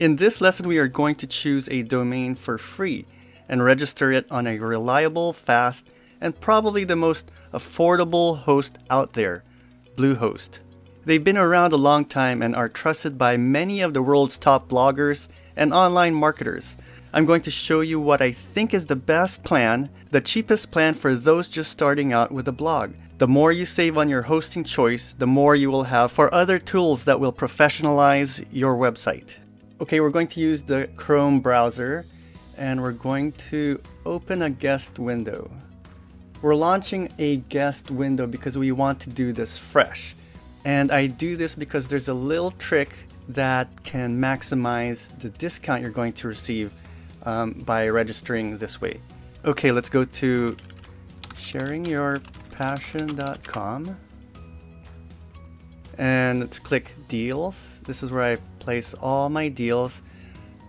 In this lesson, we are going to choose a domain for free and register it on a reliable, fast, and probably the most affordable host out there, Bluehost. They've been around a long time and are trusted by many of the world's top bloggers and online marketers. I'm going to show you what I think is the best plan, the cheapest plan for those just starting out with a blog. The more you save on your hosting choice, the more you will have for other tools that will professionalize your website. Okay, we're going to use the Chrome browser and we're going to open a guest window. We're launching a guest window because we want to do this fresh. And I do this because there's a little trick that can maximize the discount you're going to receive by registering this way. Okay, let's go to sharingyourpassion.com and let's click deals. This is where I place all my deals,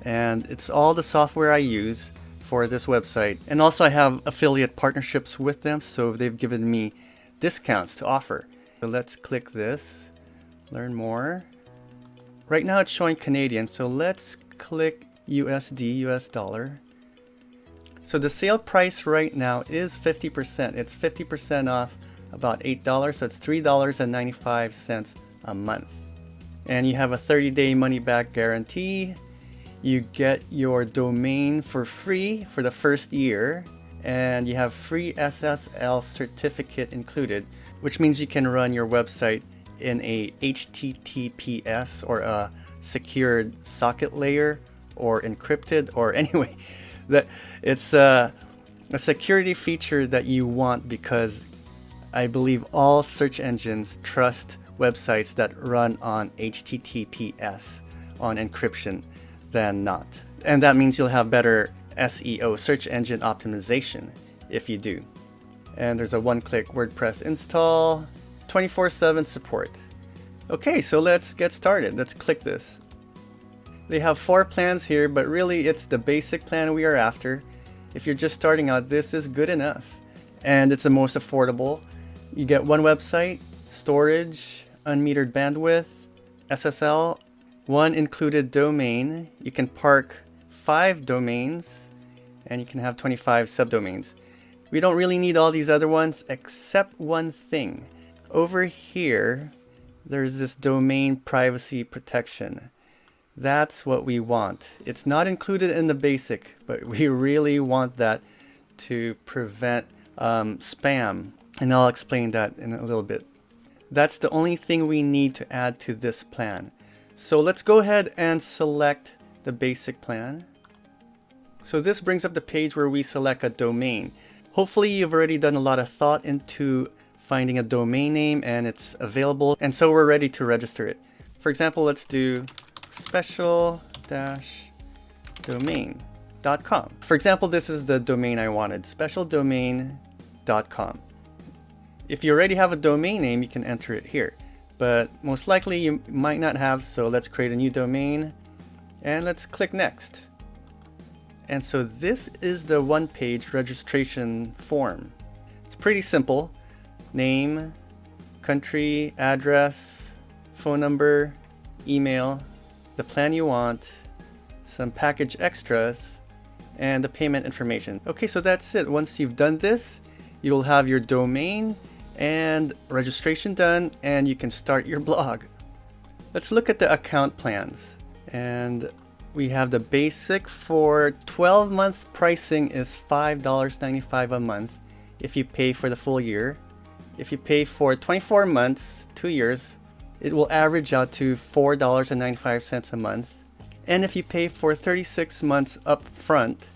and it's all the software I use for this website. And also I have affiliate partnerships with them, so they've given me discounts to offer. So let's click this, learn more. Right now it's showing Canadian, so let's click USD, US dollar. So the sale price right now is 50%. It's 50% off about $8, so it's $3.95 a month. And you have a 30-day money-back guarantee. You get your domain for free for the first year, and you have free SSL certificate included, which means you can run your website in a HTTPS or a secured socket layer or encrypted, or anyway, that it's a security feature that you want because I believe all search engines trust websites that run on HTTPS on encryption than not. And that means you'll have better SEO, search engine optimization, if you do. And there's a one-click WordPress install, 24/7 support. Okay, so let's get started. Let's click this. They have 4 plans here, but really it's the basic plan we are after. If you're just starting out, this is good enough. And it's the most affordable. You get one website, storage, unmetered bandwidth, SSL, one included domain. You can park 5 domains, and you can have 25 subdomains. We don't really need all these other ones except one thing. Over here, there's this domain privacy protection. That's what we want. It's not included in the basic, but we really want that to prevent spam. And I'll explain that in a little bit. That's the only thing we need to add to this plan. So let's go ahead and select the basic plan. So this brings up the page where we select a domain. Hopefully you've already done a lot of thought into finding a domain name and it's available. And so we're ready to register it. For example, let's do special-domain.com. For example, this is the domain I wanted, specialdomain.com. If you already have a domain name, you can enter it here. But most likely you might not have, so let's create a new domain and let's click next. And so this is the one-page registration form. It's pretty simple. Name, country, address, phone number, email, the plan you want, some package extras, and the payment information. Okay, so that's it. Once you've done this, you'll have your domain and registration done, and you can start your blog. Let's look at the account plans. And we have the basic for 12-month pricing is $5.95 a month if you pay for the full year. If you pay for 24 months, 2 years, it will average out to $4.95 a month. And if you pay for 36 months up front,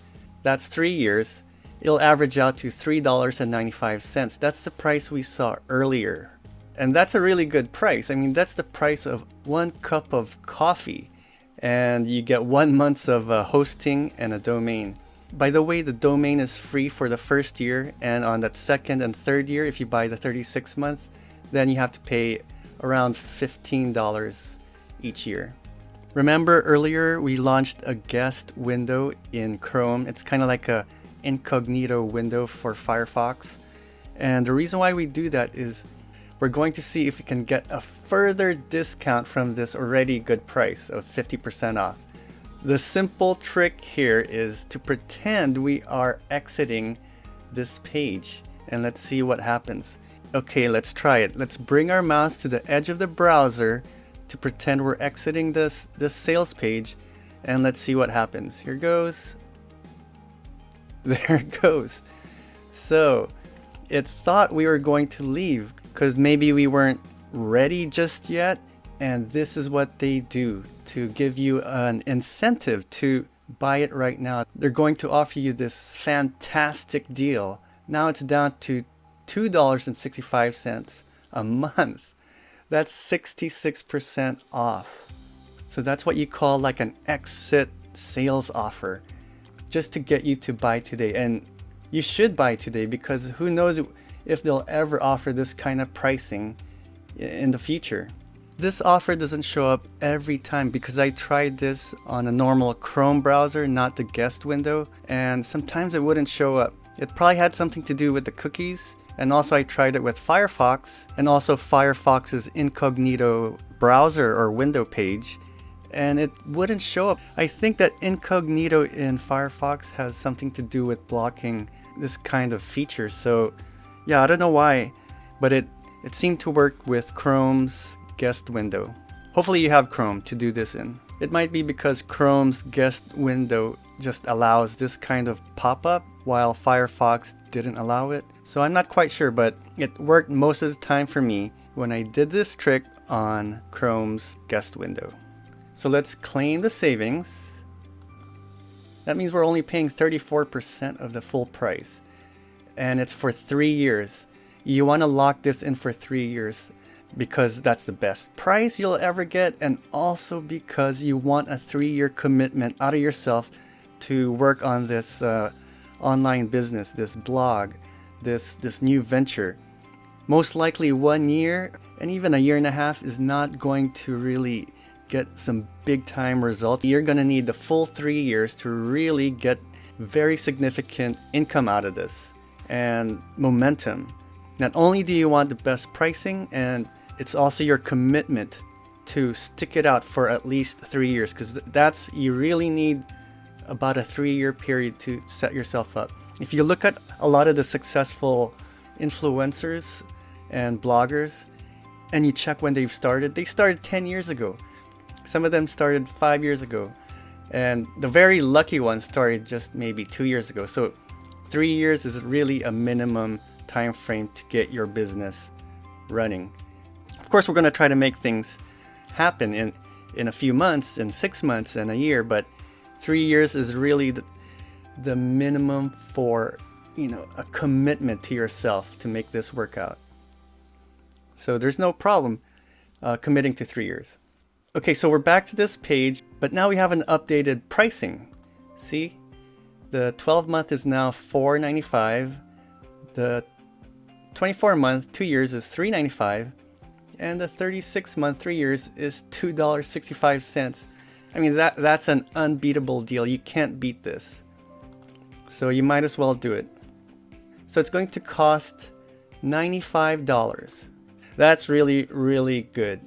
that's 3 years, it'll average out to $3.95. That's the price we saw earlier. And that's a really good price. I mean, that's the price of 1 cup of coffee. And you get 1 month of hosting and a domain. By the way, the domain is free for the first year. And on that second and third year, if you buy the 36 month, then you have to pay around $15 each year. Remember earlier we launched a guest window in Chrome. It's kind of like a incognito window for Firefox. And the reason why we do that is we're going to see if we can get a further discount from this already good price of 50% off. The simple trick here is to pretend we are exiting this page, and let's see what happens. Okay, let's try it. Let's bring our mouse to the edge of the browser to pretend we're exiting this sales page, and let's see what happens. Here goes. There it goes. So it thought we were going to leave because maybe we weren't ready just yet, and this is what they do to give you an incentive to buy it right now. They're going to offer you this fantastic deal. Now it's down to $2.65 a month. That's 66% off. So that's what you call like an exit sales offer, just to get you to buy today. And you should buy today, because who knows if they'll ever offer this kind of pricing in the future. This offer doesn't show up every time because I tried this on a normal Chrome browser, not the guest window, and sometimes it wouldn't show up. It probably had something to do with the cookies, and also I tried it with Firefox, and also Firefox's incognito browser or window page, and it wouldn't show up. I think that incognito in Firefox has something to do with blocking this kind of feature. So yeah, I don't know why, but it seemed to work with Chrome's guest window. Hopefully you have Chrome to do this in. It might be because Chrome's guest window just allows this kind of pop-up while Firefox didn't allow it. So I'm not quite sure, but it worked most of the time for me when I did this trick on Chrome's guest window. So let's claim the savings. That means we're only paying 34% of the full price, and it's for 3 years. You want to lock this in for 3 years because that's the best price you'll ever get, and also because you want a 3-year commitment out of yourself to work on this online business, this blog, this new venture. Most likely 1 year and even a year and a half is not going to really get some big time results. You're going to need the full 3 years to really get very significant income out of this and momentum. Not only do you want the best pricing, and it's also your commitment to stick it out for at least 3 years, because you really need about a 3-year period to set yourself up. If you look at a lot of the successful influencers and bloggers and you check when they started 10 years ago. Some of them started 5 years ago, and the very lucky ones started just maybe 2 years ago. So 3 years is really a minimum time frame to get your business running. Of course, we're going to try to make things happen in a few months, in 6 months, and a year, but 3 years is really the minimum for, a commitment to yourself to make this work out. So there's no problem committing to 3 years. Okay, so we're back to this page, but now we have an updated pricing. See, the 12-month is now $4.95. The 24-month, 2 years, is $3.95, and the 36-month, 3 years, is $2.65. I mean, that's an unbeatable deal. You can't beat this. So you might as well do it. So it's going to cost $95. That's really, really good.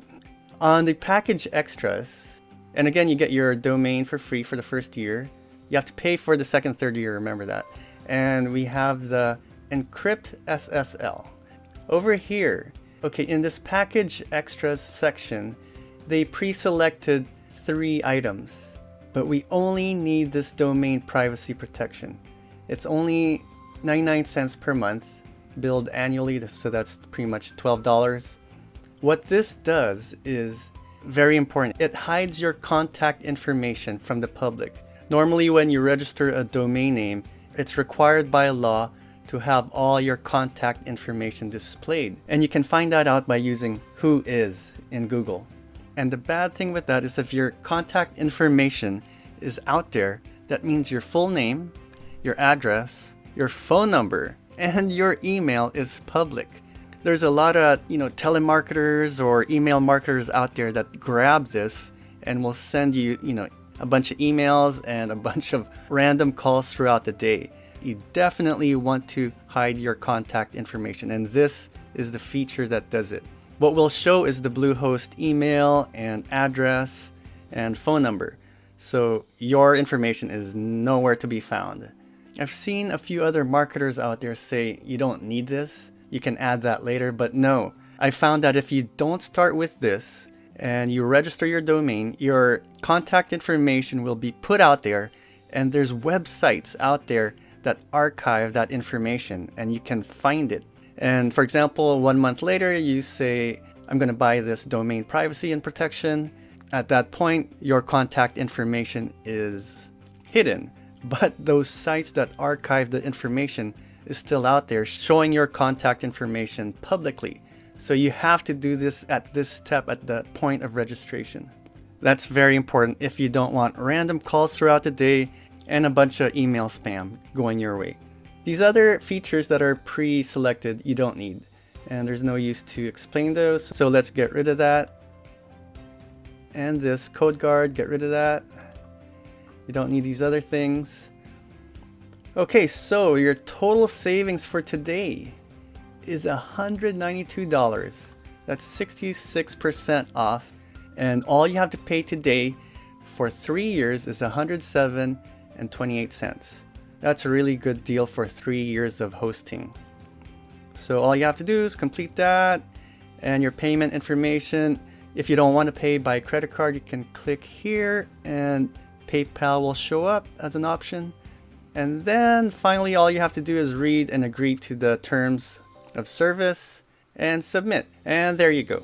On the package extras, and again, you get your domain for free for the first year. You have to pay for the second, third year, remember that. And we have the Encrypt SSL. Over here, okay, in this package extras section, they pre-selected 3 items, but we only need this domain privacy protection. It's only 99 cents per month, billed annually, so that's pretty much $12. What this does is very important. It hides your contact information from the public. Normally, when you register a domain name, it's required by law to have all your contact information displayed. And you can find that out by using Who Is in Google. And the bad thing with that is if your contact information is out there, that means your full name, your address, your phone number, and your email is public. There's a lot of, telemarketers or email marketers out there that grab this and will send you, a bunch of emails and a bunch of random calls throughout the day. You definitely want to hide your contact information, and this is the feature that does it. What we'll show is the Bluehost email and address and phone number. So your information is nowhere to be found. I've seen a few other marketers out there say you don't need this, you can add that later, but no. I found that if you don't start with this and you register your domain, your contact information will be put out there, and there's websites out there that archive that information and you can find it. And for example, 1 month later, you say, I'm going to buy this domain privacy and protection. At that point, your contact information is hidden, but those sites that archive the information is still out there showing your contact information publicly. So you have to do this at this step at the point of registration. That's very important if you don't want random calls throughout the day and a bunch of email spam going your way. These other features that are pre-selected, you don't need, and there's no use to explain those. So let's get rid of that. And this code guard, get rid of that. You don't need these other things. Okay, so your total savings for today is $192. That's 66% off. And all you have to pay today for 3 years is $107.28. That's a really good deal for 3 years of hosting. So all you have to do is complete that, and your payment information. If you don't want to pay by credit card, you can click here and PayPal will show up as an option. And then finally, all you have to do is read and agree to the terms of service and submit. And there you go.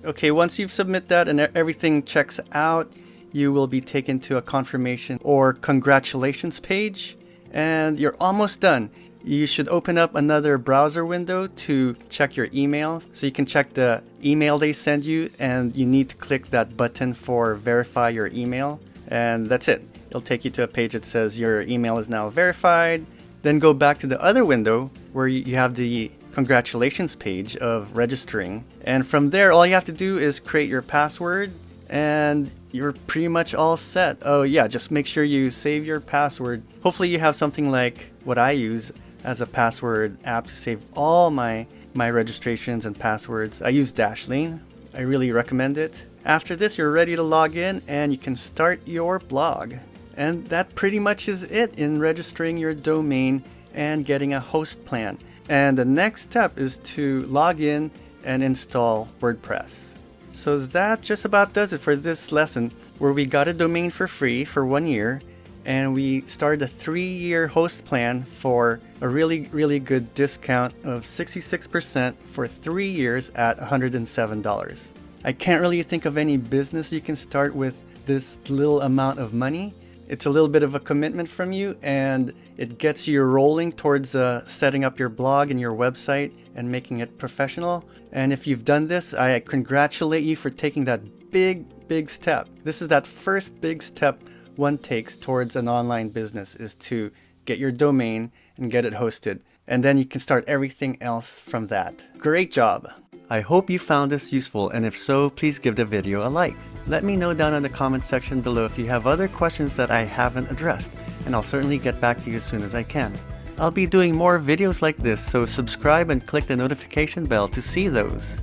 Okay, once you've submit that and everything checks out, you will be taken to a confirmation or congratulations page, and you're almost done. You should open up another browser window to check your email. So you can check the email they send you, and you need to click that button for verify your email. And that's it. It'll take you to a page that says your email is now verified. Then go back to the other window where you have the congratulations page of registering. And from there, all you have to do is create your password and you're pretty much all set. Oh yeah, just make sure you save your password. Hopefully you have something like what I use as a password app to save all my registrations and passwords. I use Dashlane. I really recommend it. After this, you're ready to log in and you can start your blog. And that pretty much is it in registering your domain and getting a host plan. And the next step is to log in and install WordPress. So that just about does it for this lesson, where we got a domain for free for 1 year, and we started a 3-year host plan for a really good discount of 66% for 3 years at $107. I can't really think of any business you can start with this little amount of money. It's a little bit of a commitment from you, and it gets you rolling towards setting up your blog and your website and making it professional. And if you've done this, I congratulate you for taking that big step. This is that first big step one takes towards an online business, is to get your domain and get it hosted. And then you can start everything else from that. Great job! I hope you found this useful, and if so, please give the video a like. Let me know down in the comment section below if you have other questions that I haven't addressed, and I'll certainly get back to you as soon as I can. I'll be doing more videos like this, so subscribe and click the notification bell to see those.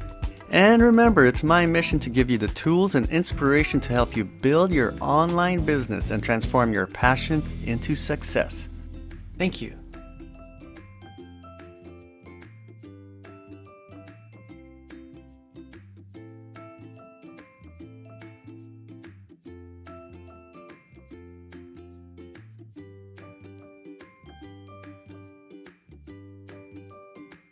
And remember, it's my mission to give you the tools and inspiration to help you build your online business and transform your passion into success. Thank you.